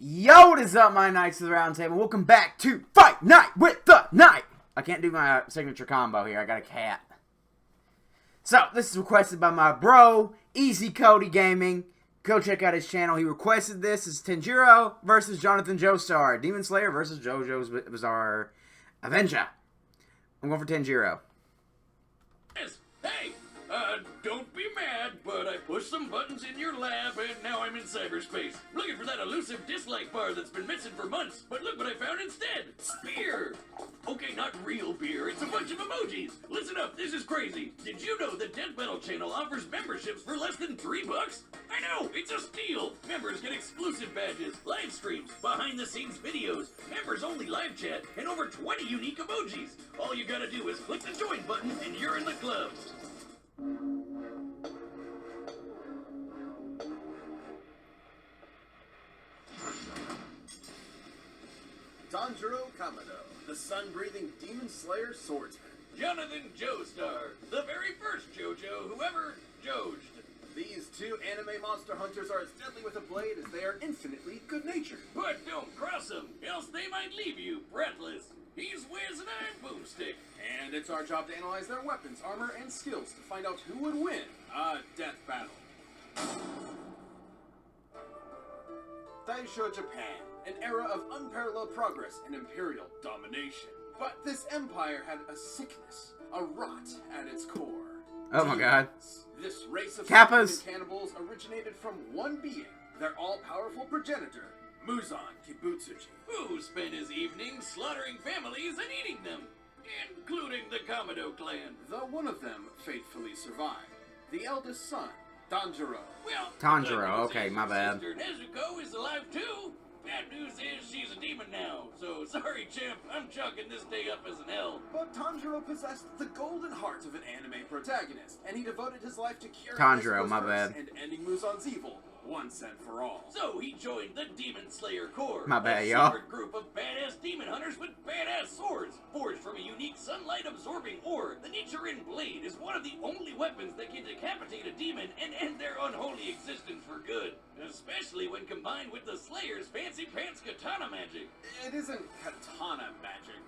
Yo, what is up, my Knights of the Round Table? Welcome back to Fight Night with the Knight! I can't do my signature combo here. I got a cat. So, this is requested by my bro, Easy Cody Gaming. Go check out his channel. He requested this. It's Tanjiro versus Jonathon Joestar. Demon Slayer versus JoJo's Bizarre Avenger. I'm going for Tanjiro. Yes. Hey, don't be mad, but I pushed some buttons in your lab and now I'm in cyberspace. Looking for that elusive dislike bar that's been missing for months, but look what I found instead. Spear. Okay, not real beer, it's a bunch of emojis. Listen up, this is crazy. Did you know the Death Battle channel offers memberships for less than $3? I know, it's a steal. Members get exclusive badges, live streams, behind the scenes videos, members only live chat, and over 20 unique emojis. All you gotta do is click the join button and you're in the club. Tanjiro Kamado, the sun-breathing demon slayer swordsman. Jonathon Joestar, the very first JoJo who ever Jojed. These two anime monster hunters are as deadly with a blade as they are infinitely good-natured. But don't cross them, else they might leave you breathless. He's Wiz and I'm Boomstick. And it's our job to analyze their weapons, armor, and skills to find out who would win a death battle. Taisho Japan, an era of unparalleled progress and imperial domination. But this empire had a sickness, a rot at its core. Oh my god. This race of Kappas. cannibals originated from one being, their all-powerful progenitor, Muzan Kibutsuji. Who spent his evenings slaughtering families and eating them, including the Kamado clan. Though one of them fatefully survived, the eldest son, Tanjiro. Well, Tanjiro, the good news okay, is my his bad. sister Nezuko is alive too. Bad news is she's a demon now, so sorry, champ, I'm chalking this day up as an L. But Tanjiro possessed the golden heart of an anime protagonist, and he devoted his life to curing Tanjiro, this my curse bad. and ending Muzan's evil once and for all. So he joined the Demon Slayer Corps, My bad, a y'all. secret group of badass demon hunters with badass swords, forged from a unique sunlight-absorbing ore. The Nichiren blade is one of the only weapons that can decapitate a demon and end their unholy existence for good, especially when combined with the Slayer's fancy pants katana magic. It isn't katana magic.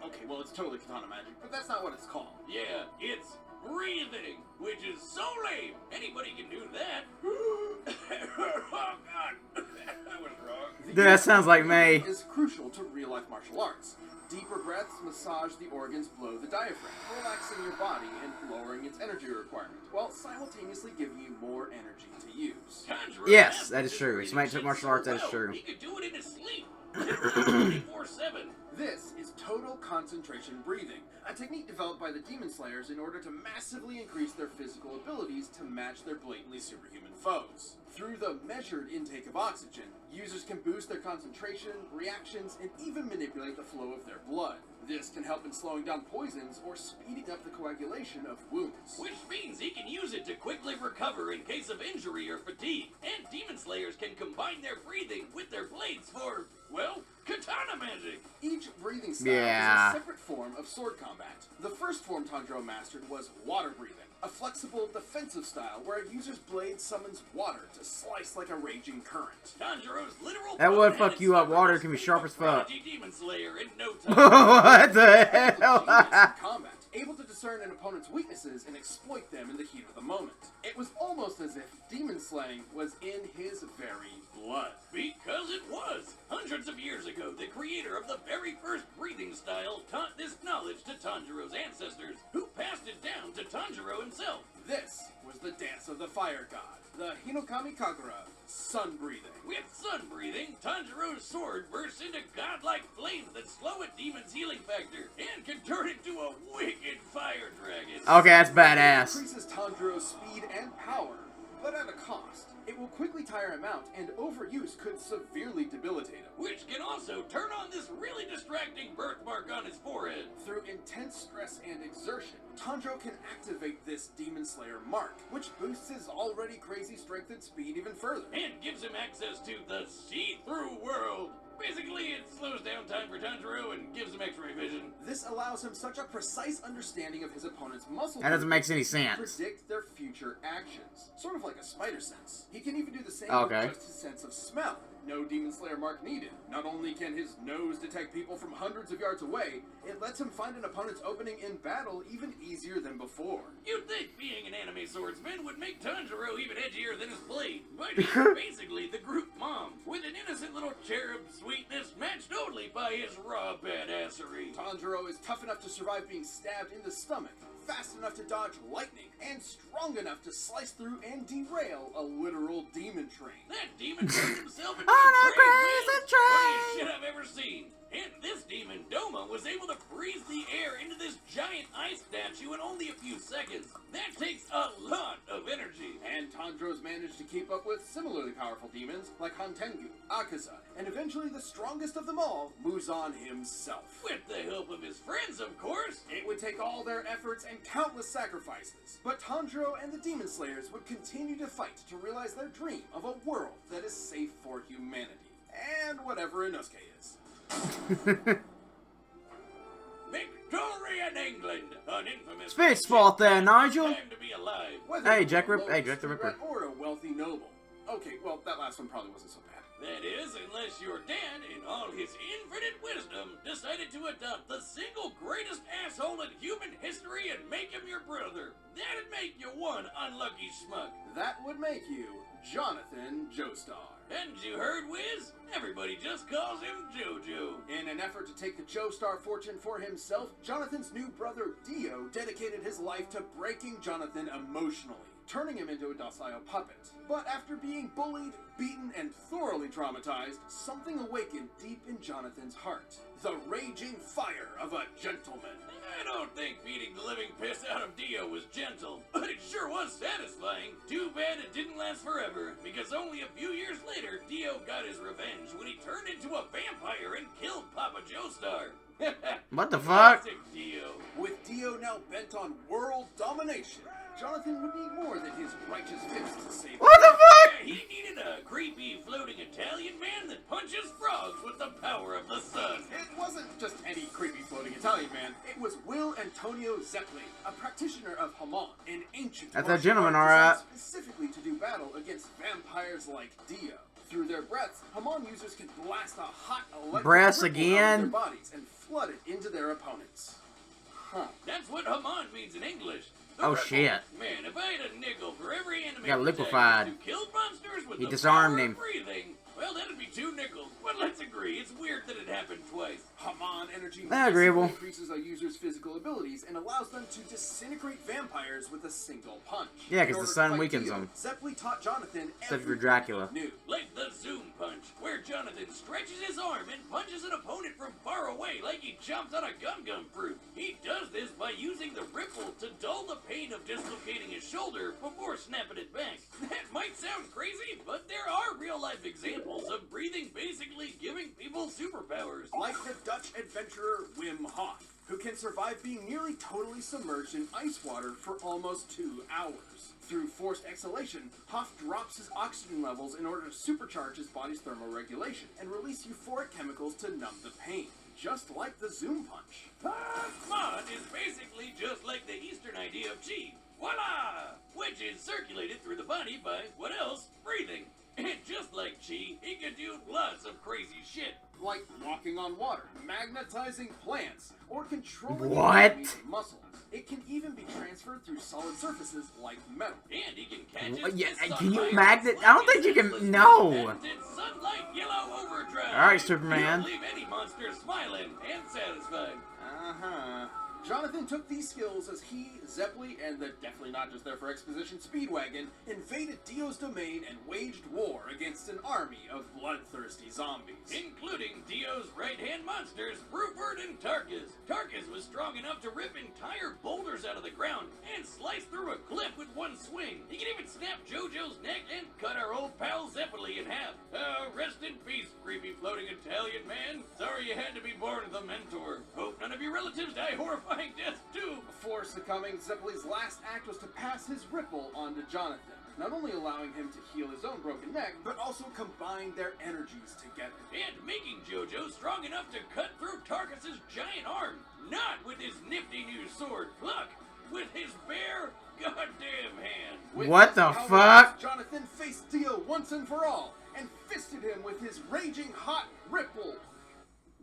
Okay, well, it's totally katana magic, but that's not what it's called. Yeah, it's breathing, which is so lame. Anybody can do that. Oh god, I was wrong. The Dude, that sounds like me. is crucial to real-life martial arts. Deeper breaths massage the organs below the diaphragm, relaxing your body and lowering its energy requirement, while simultaneously giving you more energy to use. Tanjiro Yes, mastered that is this true. breathing Somebody took shit martial so arts, that is well, true. He could do it in his sleep. 24/7. This is total concentration breathing, a technique developed by the Demon Slayers in order to massively increase their physical abilities to match their blatantly superhuman foes. Through the measured intake of oxygen, users can boost their concentration, reactions, and even manipulate the flow of their blood. This can help in slowing down poisons or speeding up the coagulation of wounds. Which means he can use it to quickly recover in case of injury or fatigue. And Demon Slayers can combine their breathing with their blades for, well, katana magic. Each breathing style Yeah. is a separate form of sword combat. The first form Tanjiro mastered was water breathing, a flexible defensive style where a user's blade summons water to slice like a raging current. Tanjiro's literal That would boneheaded fuck you up. Water servant can be is sharp a as fuck. prodigy Demon Slayer in no time. What the hell? Genius in combat, able to discern an opponent's weaknesses and exploit them in the heat of the moment. It was almost as if demon slaying was in his very blood. Because it was. Hundreds of years ago, the creator of the very first breathing style taught this knowledge to Tanjiro's ancestors, who passed it down to Tanjiro himself. This was the dance of the fire god, the Hinokami Kagura, sun breathing. With sun breathing, Tanjiro's sword bursts into godlike flames that slow a demon's healing factor and can turn into a wicked fire dragon. Okay, that's badass. Increases Tanjiro's speed and power, but at a cost. It will quickly tire him out, and overuse could severely debilitate him. Which can also turn on this really distracting birthmark on his forehead. Through intense stress and exertion, Tanjiro can activate this Demon Slayer mark, which boosts his already crazy strength and speed even further. And gives him access to the see-through world. Basically, it slows down time for Tanjiro and gives him x-ray vision. This allows him such a precise understanding of his opponent's muscle That doesn't make movements any to sense. predict their future actions. Sort of like a spider sense. He can even do the same Okay. with just his sense of smell. No Demon Slayer mark needed. Not only can his nose detect people from hundreds of yards away, it lets him find an opponent's opening in battle even easier than before. You'd think being an anime swordsman would make Tanjiro even edgier than his blade, but he's basically the group mom, with an innocent little cherub sweetness matched only by his raw badassery. Tanjiro is tough enough to survive being stabbed in the stomach, fast enough to dodge lightning, and strong enough to slice through and derail a literal demon train. That demon turned himself into On a a crazy train, funniest shit I've ever seen. And this demon, Doma, was able to freeze the air into this giant ice statue in only a few seconds. That takes a lot of energy. And Tanjiro's managed to keep up with similarly powerful demons like Hantengu, Akaza, and eventually the strongest of them all, Muzan himself. With the help of his friends, of course. It would take all their efforts and countless sacrifices, but Tanjiro and the Demon Slayers would continue to fight to realize their dream of a world that is safe for humanity. And whatever Inosuke is. Victoria in England, an infamous... Space fault there, Nigel. Time to be alive. Hey, Jack the Ripper. Or a wealthy noble. Okay, well, that last one probably wasn't so bad. That is, unless your dad, in all his infinite wisdom, decided to adopt the single greatest asshole in human history and make him your brother. That'd make you one unlucky schmuck. That would make you Jonathon Joestar. Hadn't you heard, Wiz? Everybody just calls him Jojo. In an effort to take the Joestar fortune for himself, Jonathan's new brother Dio dedicated his life to breaking Jonathan emotionally, turning him into a docile puppet. But after being bullied, beaten, and thoroughly traumatized, something awakened deep in Jonathan's heart. The raging fire of a gentleman. I don't think beating the living piss out of Dio was gentle, but it sure was satisfying. Too bad it didn't last forever, because only a few years later, Dio got his revenge when he turned into a vampire and killed Papa Joestar. What the fuck? Classic Dio. With Dio now bent on world domination, Jonathan would need more than his righteous fists to save him. What the fuck? Yeah, he needed a creepy floating Italian man that punches frogs with the power of the sun. It wasn't just any creepy floating Italian man. It was Will Antonio Zeppeli, a practitioner of HAMON, an ancient That's a martial gentleman, art alright. designed specifically to do battle against vampires like Dio. Through their breaths, HAMON users can blast a hot electric Breaths ripple again? out of their bodies and flood it into their opponents. Huh. That's what Hamon means in English. The Oh, ripple. shit. Man, if I had a nickel for every enemy Got liquefied. who killed monsters with He the disarmed power him. of breathing, well, that'd be 2 nickels. But let's agree, it's weird that it happened twice. HAMON energy Agreeable. increases a user's physical abilities and allows them to disintegrate vampires with a single punch. Yeah, 'cause In the order to sun fight weakens Dio, them. Zeppeli taught Jonathan Except for everything Dracula. he knew. Like the zoom punch, where Jonathan stretches his arm and punches an opponent from far away like he chomped on a gum-gum fruit. He does this by using the ripple to dull the pain of dislocating his shoulder before snapping it back. That might sound crazy, but there are real-life examples of breathing basically giving people superpowers. Like the Dutch adventurer Wim Hof, who can survive being nearly totally submerged in ice water for almost 2 hours. Through forced exhalation, Hof drops his oxygen levels in order to supercharge his body's thermoregulation and release euphoric chemicals to numb the pain, just like the zoom punch. HAMON is basically just like the Eastern idea of chi. Voila! Which is circulated through the body by, what else? Breathing. And just like chi, he can do lots of crazy shit. Like walking on water, magnetizing plants, or controlling What? enemies' muscles. It can even be transferred through solid surfaces like metal. And he can catch What? it Yeah, with can you sunlight. magnet? I don't think you can. No. Patented Sunlight Yellow Overdrive. All right, Superman. It'll leave any monster smiling and satisfied. Uh-huh. Jonathan took these skills as he, Zeppeli, and the definitely not just there for exposition Speedwagon invaded Dio's domain and waged war against an army of bloodthirsty zombies. Including Dio's right-hand monsters, Rupert and Tarkus. Tarkus was strong enough to rip entire boulders out of the ground and slice through a cliff with one swing. He could even snap Jojo's neck and cut our old pal Zeppeli in half. Rest in peace, creepy floating Italian man. Sorry you had to be born the mentor. Hope none of your relatives die horrifying death too. Before succumbing, Zeppeli's last act was to pass his ripple onto Jonathan, not only allowing him to heal his own broken neck, but also combine their energies together. And making Jojo strong enough to cut through Tarkus's giant arm. Not with his nifty new sword, Pluck. With his bare goddamn hand. With What this the power, fuck? Jonathan faced Dio once and for all, and fisted him with his raging hot ripple.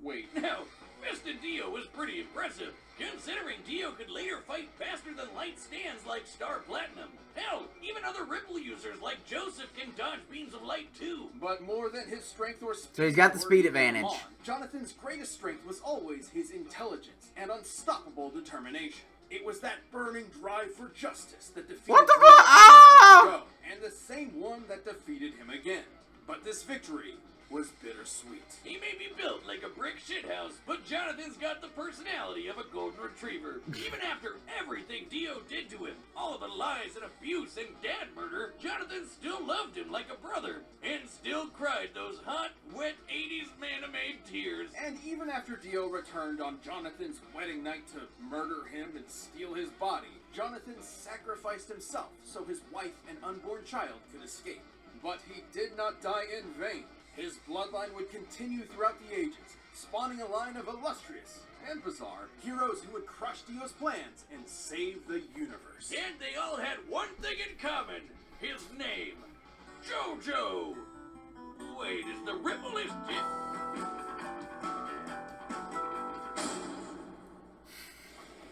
Wait, Now, Fisted Dio was pretty impressive, considering Dio could later fight faster than light stands like Star Platinum. Hell, even other Ripple users like Joseph can dodge beams of light too. but more than his strength or speed. So he's got the speed or even advantage. Hamon, Jonathan's greatest strength was always his intelligence and unstoppable determination. It was that burning drive for justice that defeated What the him fuck? Ah! and the same one that defeated him again. But this victory was bittersweet. He may be built like a brick shithouse, but Jonathan's got the personality of a golden retriever. Even after everything Dio did to him, all of the lies and abuse and dad murder, Jonathan still loved him like a brother, and still cried those hot, wet 80s man-made tears. And even after Dio returned on Jonathan's wedding night to murder him and steal his body, Jonathan sacrificed himself so his wife and unborn child could escape. But he did not die in vain. His bloodline would continue throughout the ages, spawning a line of illustrious and bizarre heroes who would crush Dio's plans and save the universe. And they all had one thing in common. His name, JoJo. Wait, is the Ripple his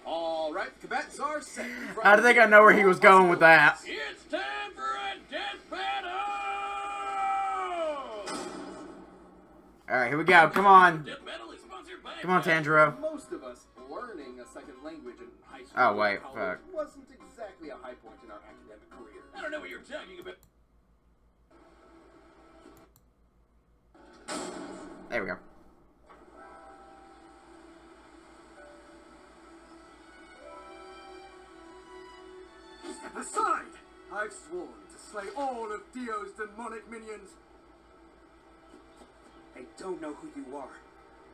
All right, cadets are set. I think I know where he was going with that. It's time for a death battle! Alright, here we go. Come on. Death battle is sponsored by Come on, Tanjiro. Most of us learning a second language in high school Oh, wait, or college fuck. wasn't exactly a high point in our academic career. I don't know what you're talking about. There we go. Step aside! I've sworn to slay all of Dio's demonic minions. I don't know who you are,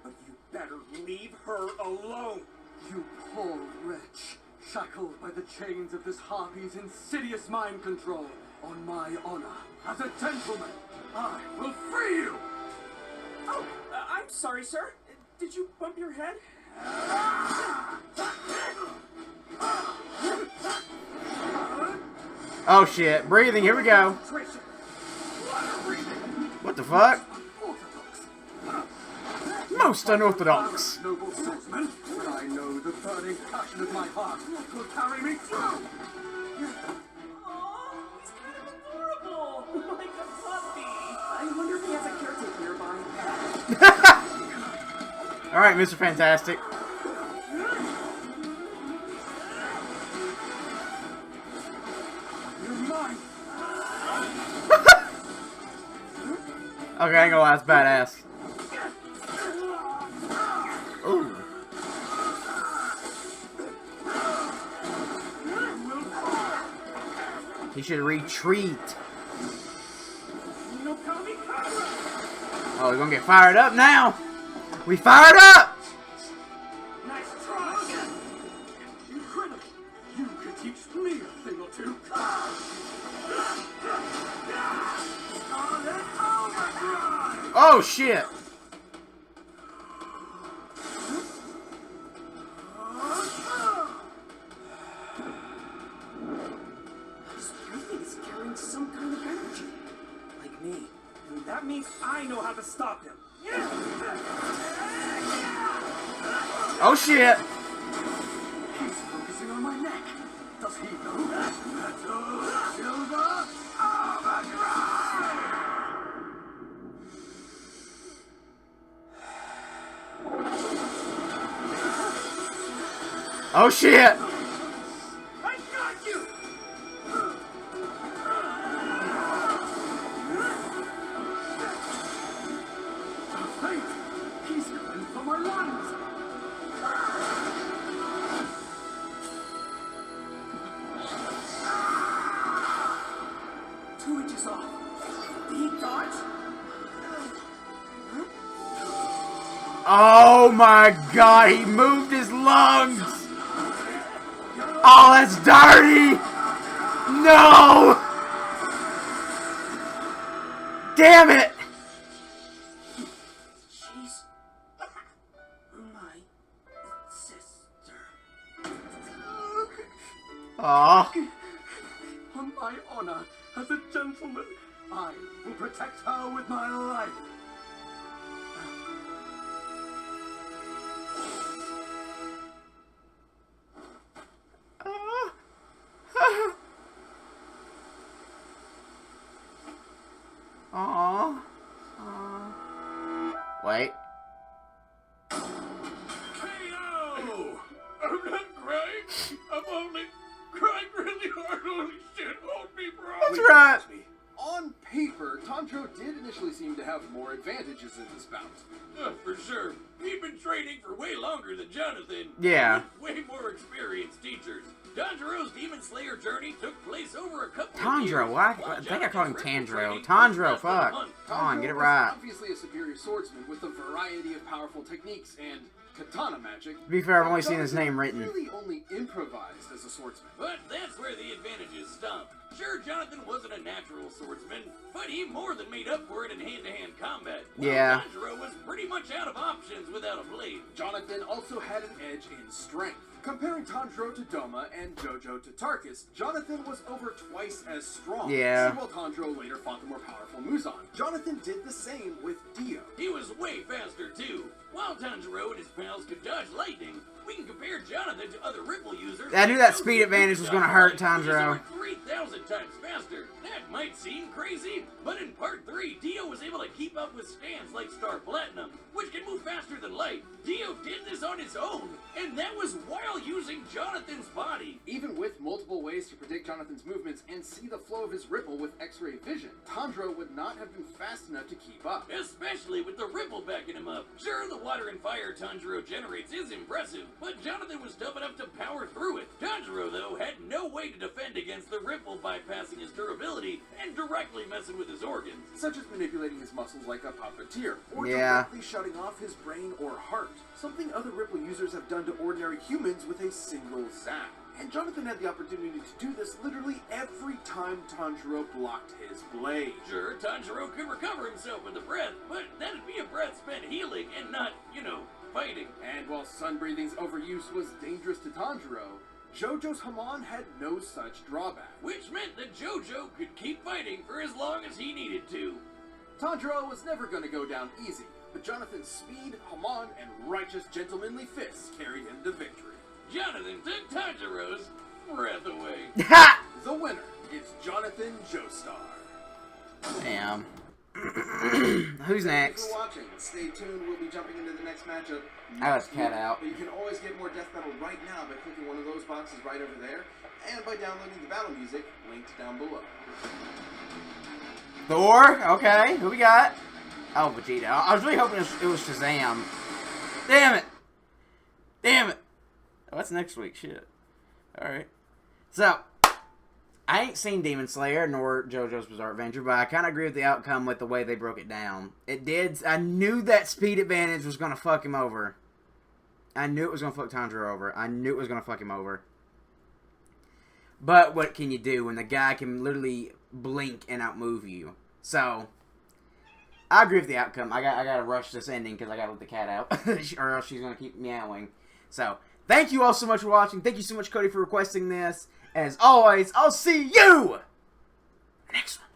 but you better leave her alone. You poor wretch, shackled by the chains of this harpy's insidious mind control. On my honor, as a gentleman, I will free you! Oh, I'm sorry, sir. Did you bump your head? Oh shit. Breathing. Here we go. Concentration. What the fuck? Orthodox. Most unorthodox. Noble swordsman, but I know the burning passion of my heart will carry me through! Oh, he's kind of adorable. Like a puppy. I wonder if he has a caretaker nearby. Alright, Mr. Fantastic. You're mine! Okay, I ain't gonna lie, that's badass. Ooh. He should retreat. No kamikaze. Oh, we're gonna get fired up now. We fired up! Nice try. Incredible! You could teach me a thing or two! Oh shit! His breathing is carrying some kind of energy. Like me. And that means I know how to stop him. Oh shit! He's focusing on my neck! Does he know? Metal Silver Overdrive! Oh shit! I got you! Wait! He's coming for my lungs! Two inches off. Did he dodge? Oh my god, he moved his lungs! Oh, that's dirty! No! Damn it! She's my sister. Aw. On my honor, as a gentleman, I will protect her with my life. Aww. Wait. KO! I'm not crying. I'm only crying really hard. Holy shit, hold me, bro. That's right. On paper, Tanjiro did initially seem to have more advantages in this bout. For sure. He'd been training for way longer than Jonathon. Yeah. With way more experienced teachers. Tanjiro's Demon Slayer journey took place over a couple of Tanjiro, years. why? I think I called him Tanjiro. Tanjiro, fuck. Come on, get it right. Obviously a superior swordsman with a variety of powerful techniques and katana magic. To be fair, I've only seen his name written. Really only improvised as a swordsman. But that's where the advantages stop. Sure, Jonathon wasn't a natural swordsman, but he more than made up for it in hand-to-hand combat. Yeah. Tanjiro was pretty much out of options without a blade. Jonathon also had an edge in strength. Comparing Tanjiro to Doma and Jojo to Tarkus, Jonathon was over twice as strong. Yeah. While Tanjiro later fought the more powerful Muzan. Jonathon did the same with Dio. He was way faster, too. While Tanjiro and his pals could dodge lightning, we can compare Jonathon to other Ripple users. I knew that speed advantage was going to hurt Tanjiro. 3,000 times faster. That might seem crazy, but in Part 3, Dio was able to keep up with stands like Star Platinum, which can move faster than light. Dio did this on his own, and that was while using Jonathon's body. Even with multiple ways to predict Jonathon's movements and see the flow of his Ripple with X-ray vision, Tanjiro would not have been fast enough to keep up. Especially with the Ripple backing him up. Sure, the water and fire Tanjiro generates is impressive, but Jonathon was dumb enough to power through it. Tanjiro, though, had no way to defend against the Ripple bypassing his durability and directly messing with his organs. Such as manipulating his muscles like a puppeteer, or Yeah. directly shutting off his brain or heart. Something other Ripple users have done to ordinary humans with a single zap. And Jonathon had the opportunity to do this literally every time Tanjiro blocked his blade. Sure, Tanjiro could recover himself with a breath, but that'd be a breath spent healing and not, fighting. And while Sun Breathing's overuse was dangerous to Tanjiro, Jojo's Hamon had no such drawback. Which meant that Jojo could keep fighting for as long as he needed to. Tanjiro was never going to go down easy, but Jonathon's speed, Hamon, and righteous gentlemanly fists carried him to victory. Jonathon took Tanjiro's breath away. Ha! The winner is Jonathon Joestar. Damn. Who's next? Thanks for watching. Stay tuned. We'll be jumping into the next matchup. I was cat out. But you can always get more Death Metal right now by clicking one of those boxes right over there, and by downloading the battle music linked down below. Thor? Okay. Who we got? Oh, Vegeta. I was really hoping it was Shazam. Damn it. Damn it. Oh, that's next week. Shit. Alright. So, I ain't seen Demon Slayer nor JoJo's Bizarre Adventure, but I kind of agree with the outcome with the way they broke it down. It did. I knew that speed advantage was going to fuck him over. I knew it was going to fuck Tanjiro over. I knew it was going to fuck him over. But what can you do when the guy can literally blink and outmove you? So, I agree with the outcome. I got to rush this ending because I got to let the cat out, or else she's going to keep meowing. So, thank you all so much for watching. Thank you so much, Cody, for requesting this. As always, I'll see you next one.